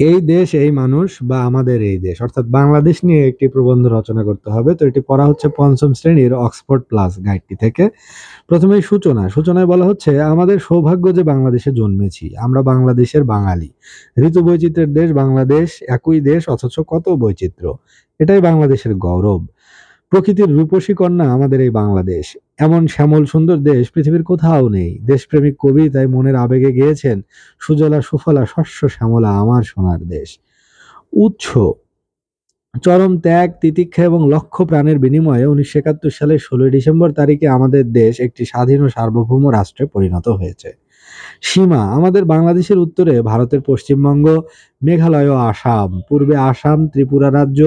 এই দেশ, এই মানুষ বা আমাদের এই দেশ অর্থাৎ বাংলাদেশ নিয়ে একটি প্রবন্ধ রচনা করতে হবে। তো এটি পড়া হচ্ছে পঞ্চম শ্রেণীর অক্সফোর্ড প্লাস গাইডটি থেকে। প্রথমেই সূচনায় বলা হচ্ছে, আমাদের সৌভাগ্য যে বাংলাদেশে জন্মেছি, আমরা বাংলাদেশের বাঙালি। ঋতু বৈচিত্র্যের দেশ বাংলাদেশ, একই দেশ অথচ কত বৈচিত্র্য। এটাই বাংলাদেশের গৌরব। প্রকৃতির রূপসী কন্যা আমাদের এই বাংলাদেশ। এমন শ্যামল সুন্দর দেশ পৃথিবীর কোথাও নেই। দেশপ্রেমিক কবি তাই মনের আবেগে গেয়েছেন, সুজলা সুফলা শস্য শ্যামলা আমার সোনার দেশ। উৎস: চরম ত্যাগ, তিতিক্ষা এবং লক্ষ প্রাণের বিনিময়ে 1971 সালের 16 ডিসেম্বর তারিখে আমাদের দেশ একটি স্বাধীন ও সার্বভৌম রাষ্ট্রে পরিণত হয়েছে। সীমা: আমাদের বাংলাদেশের উত্তরে ভারতের পশ্চিমবঙ্গ, মেঘালয় ও আসাম, পূর্বে আসাম, ত্রিপুরা রাজ্য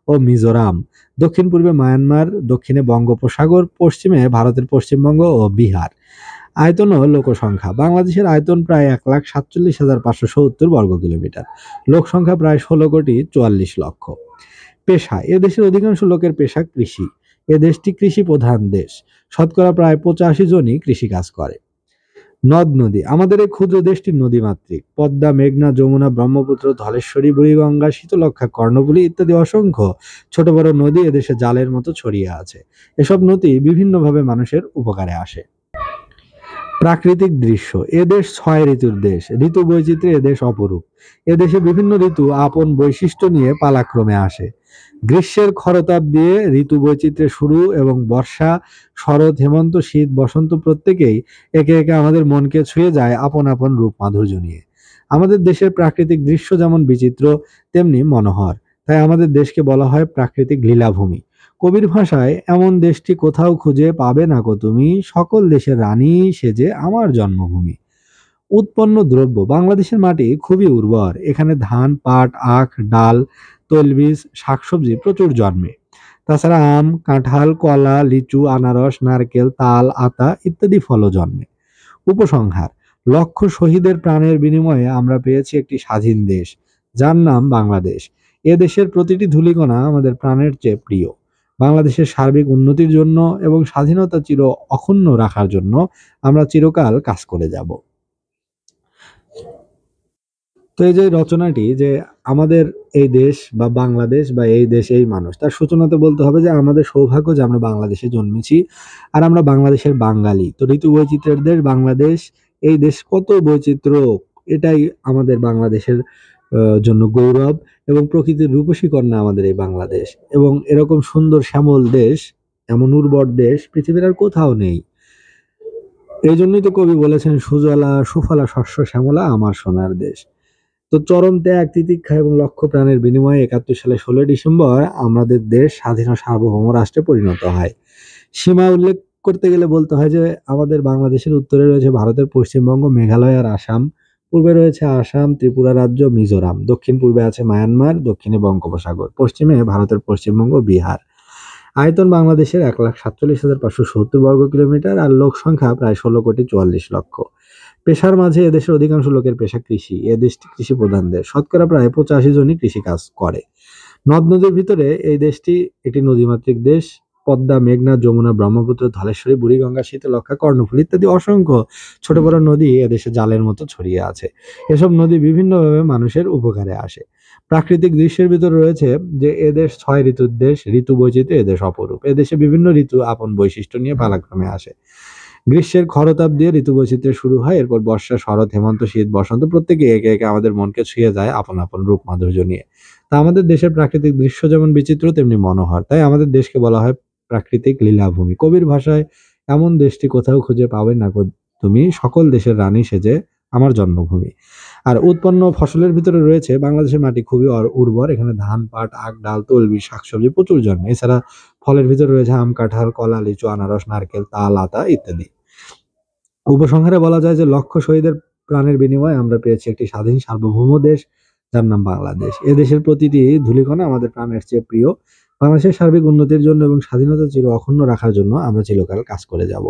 ও মিজোরাম, দক্ষিণ পূর্বে মায়ানমার, দক্ষিণে বঙ্গোপসাগর, পশ্চিমে ভারতের পশ্চিমবঙ্গ ও বিহার। আয়তন ও লোকসংখ্যা: বাংলাদেশের আয়তন প্রায় 1,47,570 বর্গ কিলোমিটার। লোক সংখ্যা প্রায় 16,44,00,000। পেশা: এদেশের অধিকাংশ লোকের পেশা কৃষি। এ দেশটি কৃষি প্রধান দেশ। শতকরা প্রায় 85 জনই কৃষিকাজ করে। নদ নদী: আমাদের এই ক্ষুদ্র দেশটি নদীমাতৃক। পদ্মা, মেঘনা, যমুনা, ব্রহ্মপুত্র, ধলেশ্বরী, বুড়িগঙ্গা, শীতলক্ষ্যা, কর্ণফুলী ইত্যাদি অসংখ্য ছোট বড় নদী এদেশে জালের মতো ছড়িয়ে আছে। এসব নদী বিভিন্নভাবে মানুষের উপকারে আসে। প্রাকৃতিক দৃশ্য: এদেশ 6 ঋতুর দেশ। ঋতু বৈচিত্র্যে এদেশ অপরূপ। এদেশে বিভিন্ন ঋতু আপন বৈশিষ্ট্য নিয়ে পালাক্রমে আসে। গ্রীষ্মের খরতাপ দিয়ে ঋতু বৈচিত্র্যে শুরু এবং বর্ষা, শরৎ, হেমন্ত, শীত, বসন্ত প্রত্যেকেই একে একে আমাদের মনকে ছুঁয়ে যায় আপন আপন রূপ মাধুর্য নিয়ে। আমাদের দেশের প্রাকৃতিক দৃশ্য যেমন বিচিত্র, তেমনি মনোহর। তাই আমাদের দেশকে বলা হয় প্রাকৃতিক লীলাভূমি। কবির ভাষায়, এমন দেশটি কোথাও খুঁজে পাবে না কো তুমি, সকল দেশের রানী সেজে আমার জন্মভূমি। উৎপন্ন দ্রব্য: বাংলাদেশের মাটি খুবই উর্বর। এখানে ধান, পাট, আখ, ডাল, তৈলবীজ, শাকসবজি প্রচুর জন্মে। তাছাড়া আম, কাঁঠাল, কলা, লিচু, আনারস, নারকেল, তাল, আতা ইত্যাদি ফলও জন্মে। উপসংহার: লক্ষ শহীদের প্রাণের বিনিময়ে আমরা পেয়েছি একটি স্বাধীন দেশ, যার নাম বাংলাদেশ। এ দেশের প্রতিটি ধূলিকণা আমাদের প্রাণের চেয়ে প্রিয়। বাংলাদেশের সার্বিক উন্নতির জন্য এবং স্বাধীনতা চির অক্ষুণ্ণ রাখার জন্য আমরা চিরকাল কাজ করে যাব। তো এই যে রচনাটি, যে আমাদের এই দেশ বা বাংলাদেশ বা এই দেশ এই মানুষ, তার সূচনাতে বলতে হবে যে আমাদের সৌভাগ্য যে আমরা বাংলাদেশে জন্মেছি আর আমরা বাংলাদেশের বাঙালি। তো ঋতু বৈচিত্র্যের দেশ বাংলাদেশ, এই দেশ কত বৈচিত্র্য, এটাই আমাদের বাংলাদেশের জন্য গৌরব। এবং প্রকৃতির রূপসী কন্যা আমাদের এই বাংলাদেশ। এবং এরকম সুন্দর শ্যামল দেশ, এমন উর্বর দেশ পৃথিবীর আর কোথাও নেই। এই জন্যই তো কবি বলেছেন, সুজলা সুফলা শস্য শ্যামলা আমার সোনার দেশ। তো চরম ত্যাগ, তিতিক্ষা এবং লক্ষ প্রাণের বিনিময়ে 71 সালে 16 ডিসেম্বর আমাদের দেশ স্বাধীন ও সার্বভৌম রাষ্ট্রে পরিণত হয়। সীমা উল্লেখ করতে গেলে বলতে হয় যে আমাদের বাংলাদেশের উত্তরে রয়েছে ভারতের পশ্চিমবঙ্গ, মেঘালয় আর আসাম, পূর্বে রয়েছে আসাম, ত্রিপুরা রাজ্য, মিজোরাম, দক্ষিণ পূর্বে আছে মায়ানমার, দক্ষিণে বঙ্গোপসাগর, পশ্চিমে ভারতের পশ্চিমবঙ্গ, বিহার। আয়তন বাংলাদেশের 1,47,570 বর্গ কিলোমিটার আর লোক সংখ্যা প্রায় 16,44,00,000। পেশার মাঝে এদেশের অধিকাংশ লোকের পেশা কৃষি। এ দেশটি কৃষি প্রধান দেশ। শতকরা প্রায় 85 জনই কৃষিকাজ করে। নদ নদীর ভিতরে এই দেশটি একটি নদীমাতৃক দেশ। পদ্মা, মেঘনা, যমুনা, ব্রহ্মপুত্র, ধলেশ্বরী, বুড়িগঙ্গা, শীতলক্ষ্যা, কর্ণফুলী ইত্যাদি অসংখ্য ছোট বড় নদী এদেশে জালের মতো ছড়িয়ে আছে। এসব নদী বিভিন্নভাবে মানুষের উপকারে আসে। প্রাকৃতিক দৃশ্যের ভিতর রয়েছে যে এদেশ 6 ঋতুর দেশ। ঋতু বৈচিত্র্যে এদেশ অপরূপ। এদেশে বিভিন্ন ঋতু আপন বৈশিষ্ট্য নিয়ে পালাক্রমে আসে। গ্রীষ্মের খরতাপ দিয়ে ঋতু বৈচিত্র্য শুরু হয়, এরপর বর্ষা, শরৎ, হেমন্ত, শীত, বসন্ত প্রত্যেকে একে একে আমাদের মনকে ছুঁয়ে যায় আপন আপন রূপ মাধুর্য নিয়ে। তা আমাদের দেশের প্রাকৃতিক দৃশ্য যেমন বিচিত্র তেমনি মনোহর। তাই আমাদের দেশকে বলা হয় প্রাকৃতিক লীলাভূমি। কবির ভাষায়, এমন দেশটি কোথাও খুঁজে পাবে না গো তুমি, সকল দেশের রানী সেজে আমার জন্মভূমি। আর উৎপন্ন ফসলের ভিতরে রয়েছে বাংলাদেশের মাটি খুবই উর্বর। এখানে ধান, পাট, আখ, ডাল, তৈলবীজ, শাকসবজি প্রচুর জন্মে। এছাড়া ফলের ভিতরে রয়েছে আম, কাঁঠাল, কলা, লিচু, আনারস, নারকেল, তাল, আতা ইত্যাদি। উপসংহারে বলা যায় যে লক্ষ শহীদের প্রাণের বিনিময়ে আমরা পেয়েছি একটি স্বাধীন সার্বভৌম দেশ, যার নাম বাংলাদেশ। এ দেশের প্রতিটি ধূলিকণা আমাদের প্রাণের চেয়ে প্রিয়। বাংলাদেশের সার্বিক উন্নতির জন্য এবং স্বাধীনতা চির অক্ষুণ্ণ রাখার জন্য আমরা চিরকাল কাজ করে যাব।